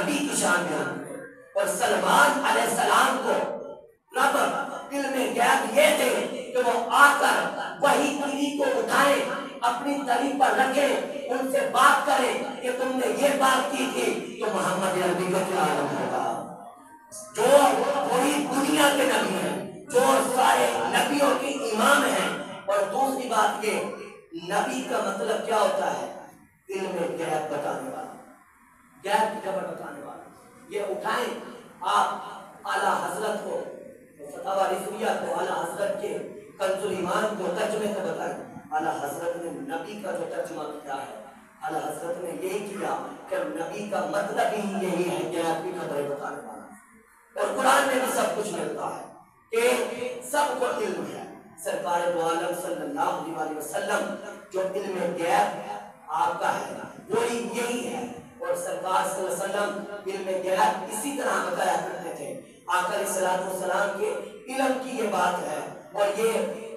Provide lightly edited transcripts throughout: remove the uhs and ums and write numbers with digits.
نبی کی شان بیان کرے. اور سلمان علیہ السلام کو رب علم غیب یہ دے کہ وہ آ کر وہی کیڑی کو اٹھائے، اپنی تلی پر رکھے، ان سے بات کرے کہ تم نے یہ بات کی تھی، تو محمد عربی کا کیا عالم ہوگا. جو پوری دنیا کے نبی ہیں، جو سارے نبیوں کے امام ہیں. اور دوسری بات یہ، نبی کا مطلب کیا ہوتا ہے؟ علم غیب بتانے والا، غیب کی خبر بتانے والا. یہ اٹھائیں آپ اعلیٰ حضرت کو، فتاوی رضویہ کو، اعلیٰ حضرت کے کنز الایمان کو ترجمے سے بتائیں. اعلیٰ حضرت نے نبی کا جو ترجمہ کیا ہے، اعلیٰ حضرت نے یہی کیا کہ نبی کا مطلب ہی یہی ہے کہ آپ کی خبریں بتانے والا. اور قرآن میں بھی سب کچھ ملتا ہے کہ سب کو علم ہے. سرکار دو عالم صلی اللہ علیہ وسلم جو علم غیب آپ کا ہے وہی یہی ہے. اور سرکار صلی اللہ علیہ وسلم علم غیب اسی طرح بتایا کرتے تھے. آقا علیہ الصلوۃ والسلام کے علم کی یہ بات ہے. اور یہ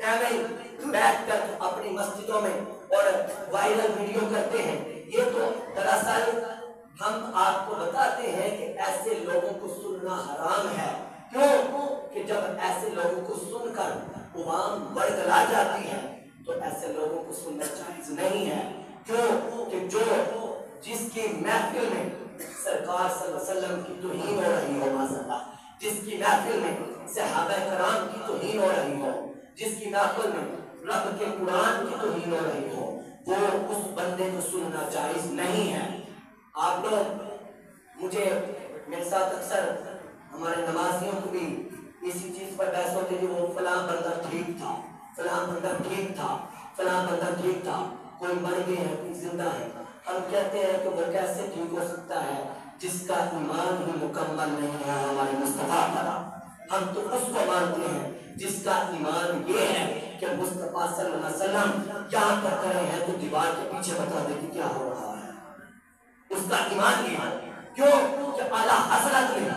ایویں بیٹھ کر اپنی مسجدوں میں اور وائرل ویڈیو کرتے ہیں. یہ تو دراصل ہم آپ کو بتاتے ہیں کہ ایسے لوگوں کو سننا حرام ہے. کیوں کہ جب ایسے لوگوں کو سن کر عوام بڑگلا جاتی ہے تو ایسے لوگوں کو سننا جائز نہیں ہے. کیوں کہ جو جس کی محفل میں سرکار صلی اللہ علیہ وسلم کی توہین ہو رہی ہو، ماشاءاللہ، جس کی محفل میں صحابہ کرام کی توہین ہو رہی ہو، جس کی محفل میں رب کے قرآن کی توہین ہو رہی ہو، وہ اس بندے کو سننا جائز نہیں ہے. آپ لوگ مجھے میرے ساتھ اکثر ہمارے نمازیوں کو بھی اسی چیز پر بحث ہوتی ہے کہ وہ فلاں بندہ ٹھیک تھا، فلاں بندہ ٹھیک تھا، فلاں بندہ ٹھیک تھا، کوئی مر گئے ہیں کوئی زندہ ہے. ہم کہتے ہیں کہ وہ کیسے ٹھیک ہو سکتا ہے جس کا ایمان ہی مکمل نہیں ہے ہمارے مصطفیٰ پر. ہم تو اس کو مانتے ہیں جس کا ایمان یہ ہے کہ مصطفیٰ صلی اللہ علیہ وسلم یہاں پر کھڑے ہیں تو دیوار کے پیچھے بتا دے کہ کیا ہو رہا ہے. اس کا ایمان یہ ہے. کیوں کہ اعلیٰ حضرت نے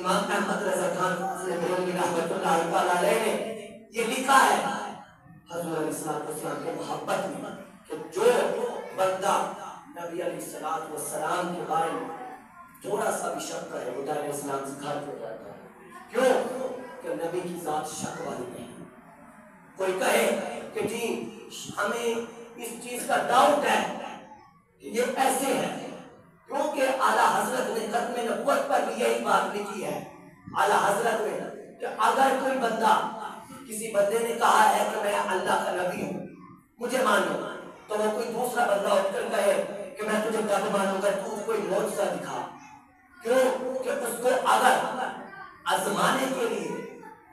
امام احمد رضا خان رحمۃ اللہ تعالیٰ علیہ نے یہ لکھا ہے حضور علیہ السلام کے محبت میں کہ جو بندہ نبی علیہ الصلوۃ والسلام کے بارے میں تھوڑا سا بھی شک کرے وہ دائرۂ اسلام سے خارج ہو جاتا ہے. کیوں کہ نبی کی ذات شک والی نہیں. کوئی کہے کہ جی ہمیں اس چیز کا ڈاؤٹ ہے کہ یہ ایسے ہے، کیونکہ اعلیٰ حضرت نے ختم نبوت پر بھی یہی بات لکھی ہے. اعلیٰ حضرت نے کہ اگر کوئی بندہ، کسی بندے نے کہا ہے کہ میں اللہ کا نبی ہوں مجھے مانو، تو وہ کوئی دوسرا بندہ اٹھ کر کہے کہ میں تجھے کب مانوں گا، تو کوئی معجزہ دکھا. کیوں کہ اس کو اگر آزمانے کے لیے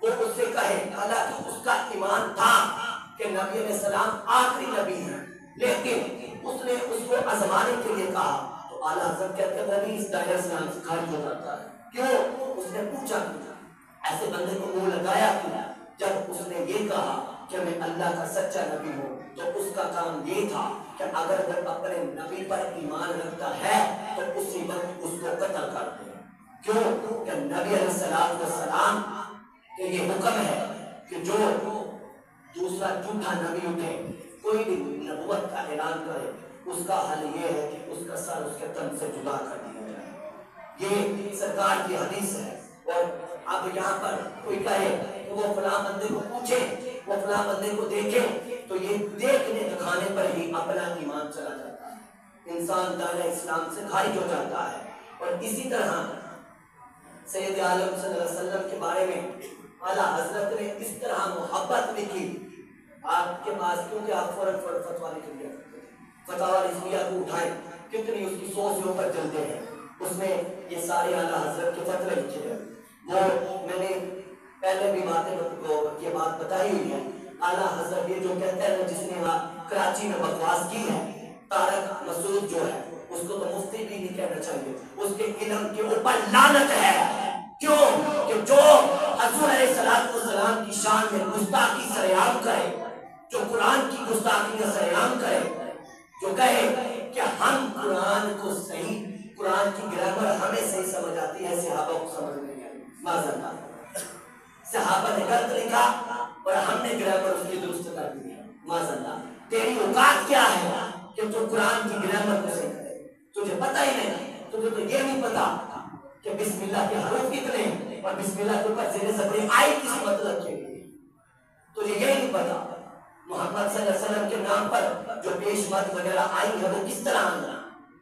وہ اس سے کہے، حالانکہ اس کا ایمان تھا کہ نبی علیہ السلام آخری نبی ہیں، لیکن اس نے اس کو آزمانے کے لیے کہا، تو اعلیٰ حضرت کہتے ہیں نبی اس دائرۂ اسلام سے خارج ہو جاتا ہے. کیوں؟ اس نے پوچھا کیا، ایسے بندے کو منہ لگایا کیا. جب اس نے یہ کہا کہ میں اللہ کا سچا نبی ہوں تو اس کا کام یہ تھا کہ اگر وہ اپنے نبی پر ایمان رکھتا ہے تو اسی وقت اس کو قتل کر دے. کیوں کہ نبی علیہ السلام کہ یہ حکم ہے کہ جو دوسرا جھوٹا نبی اٹھے، کوئی بھی نبوت کا اعلان کرے، اس کا حل یہ ہے کہ اس کا سر اس کے تن سے جدا کر دیا جائے. یہ سرکار کی حدیث ہے. اور اب یہاں پر کوئی کہے کہ وہ فلاں بندے کو پوچھے، وہ فلاں بندے کو دیکھے، تو یہ دیکھنے دکھانے پر ہی اپنا ایمان چلا جاتا ہے، انسان دائرۂ اسلام سے خارج ہو جاتا ہے. اور اسی طرح سید عالم صلی اللہ علیہ وسلم کے بارے میں اعلیٰ حضرت نے اس طرح محبت لکھی. آپ کے پاس کیونکہ آپ فوراً فتویٰ لکھ لیا کرتے ہیں، فتاوی رضویہ کو اٹھائیں، کتنی اس کی 100 سے اوپر چلتے ہیں، اس میں یہ سارے اعلیٰ حضرت کے فتوے لکھے ہیں. وہ میں نے پہلے بھی یہ بات بتائی ہوئی ہے. اعلیٰ حضرت یہ جو کہتے ہیں جس نے کراچی میں بکواس کی ہے، طارق مسعود جو ہے اس کو تو مفتی بھی نہیں کہنا چاہیے، اس کے علم کے اوپر لعنت ہے. کیوں کہ جو حضور علیہ السلام کی شان میں گستاخی سرعام کرے، جو قرآن کی گستاخی کا سرعام کرے، جو کہے کہ ہم قرآن کو صحیح، قرآن کی گرامر ہمیں صحیح سمجھ آتی ہے، صحابہ کو سمجھ نہیں آئی. معذرت، صحابہ نے غلط لکھا اور ہم نے گرامر اس کی درست کر دی ہے. معذرت، تیری اوقات کیا ہے کہ تو قرآن کی گرامر کو صحیح کرے؟ تجھے پتہ ہی نہیں تجھے تو یہ نہیں پتا کہ بسم اللہ کے حروف کتنے ہیں اور بسم اللہ کے اوپر زیر زبر آئی کس مطلب کے لیے، تجھے یہ نہیں پتا محمد صلی اللہ علیہ وسلم کے نام پر جو پیش مت وغیرہ آئی ہے وہ کس طرح آنا،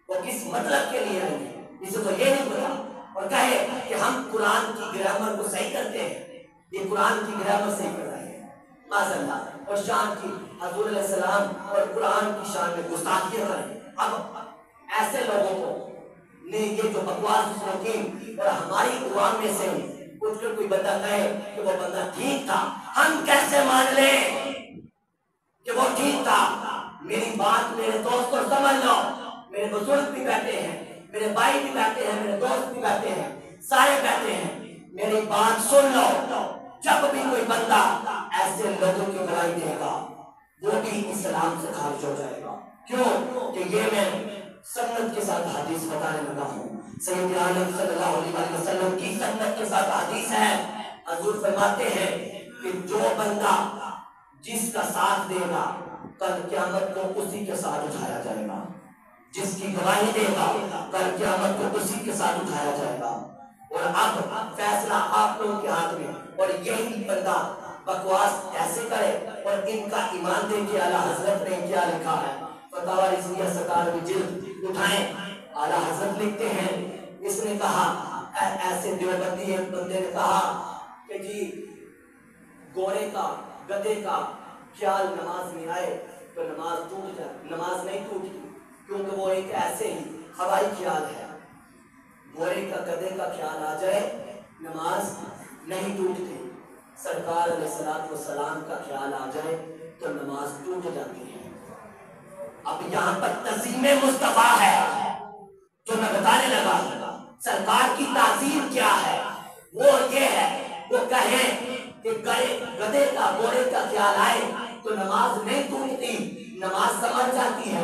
وہ کس مطلب کے لیے آئی ہے، اسے تو یہ نہیں پتا، اور کہے کہ ہم قرآن کی گرامر کو صحیح کرتے ہیں، یہ قرآن کی گرامر صحیح کر رہے ہیں معاذ اللہ، اور شان کی حضور علیہ السلام اور قرآن کی شان میں گستاخیاں کریں۔ اب ایسے لوگوں کو نے یہ جو بکواس سنتی اور ہماری عوام میں سے اٹھ کر کوئی بندہ کہے کہ وہ بندہ ٹھیک تھا، ہم کیسے مان لیں کہ وہ ٹھیک تھا؟ میری بات میرے دوست کو سمجھ لو، میرے بزرگ بھی بیٹھے ہیں، میرے بھائی بھی بیٹھے ہیں، میرے دوست بھی بیٹھے ہیں، سارے بیٹھے ہیں، میری بات سن لو، جب بھی کوئی بندہ ایسے لوگوں کی گواہی دے گا وہ بھی اسلام سے خارج ہو جائے گا۔ کیوں کہ یہ میں سنت کے ساتھ حدیث بتانے لگا ہوں، سید عالم صلی اللہ علیہ وسلم کی سنت کے ساتھ حدیث ہے، حضور فرماتے ہیں کہ جو بندہ جس کا ساتھ دے گا کل قیامت کو اسی کے ساتھ اٹھایا جائے گا، جس کی گواہی دے گا کل قیامت کو اسی کے ساتھ اٹھایا جائے گا۔ اور اب فیصلہ آپ لوگوں کے ہاتھ میں، اور یہی بندہ بکواس ایسے کرے اور ان کا ایمان دے کے اعلیٰ حضرت نے کیا لکھا ہے، فتاوی رضویہ 17ویں جلد اٹھائیں، اعلیٰ حضرت لکھتے ہیں، اس نے کہا ایسے دیوبندی ایک بندے نے کہا کہ جی گھوڑے کا گدھے کا خیال نماز میں آئے تو نماز ٹوٹ جائے، نماز نہیں ٹوٹتی کیونکہ وہ ایک ایسے ہی ہوائی خیال ہے، گھوڑے کا گدھے کا خیال آ جائے نماز نہیں ٹوٹتی، سرکار علیہ الصلوۃ والسلام کا خیال آ جائے تو نماز ٹوٹ جاتی ہے۔ اب یہاں پر تعظیم مصطفیٰ ہے جو میں بتانے لگا، سرکار کی تعظیم کیا ہے، وہ یہ ہے وہ کہیں کہ گدھے کا گھوڑے کا خیال آئے تو نماز نہیں ٹوٹتی، نماز سمجھ جاتی ہے۔